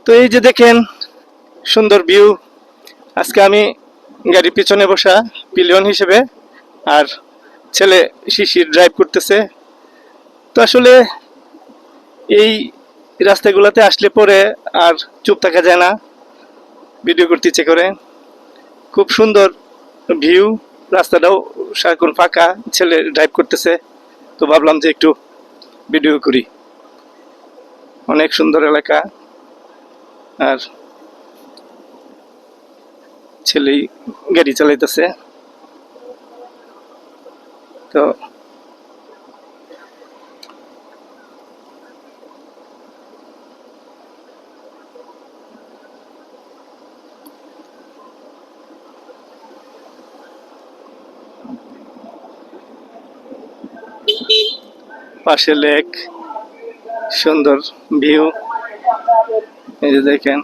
তো এই যে দেখেন সুন্দর ভিউ। আজকে আমি গাড়ির পিছনে বসা পিলিয়ন হিসেবে, আর ছেলে শিশির ড্রাইভ করতেছে। তো আসলে এই রাস্তাগুলোতে আসলে পরে আর চুপ থাকা যায় না, ভিডিও করতে ইচ্ছে করে। খুব সুন্দর ভিউ, রাস্তাটাও সারাক্ষণ ফাঁকা, ছেলে ড্রাইভ করতেছে। তো ভাবলাম যে একটু ভিডিও করি। অনেক সুন্দর এলাকা, আর ছেলেই গাড়ি চালাইতেছে। তো পাশে লেক, সুন্দর ভিউ। এই যে দেখেন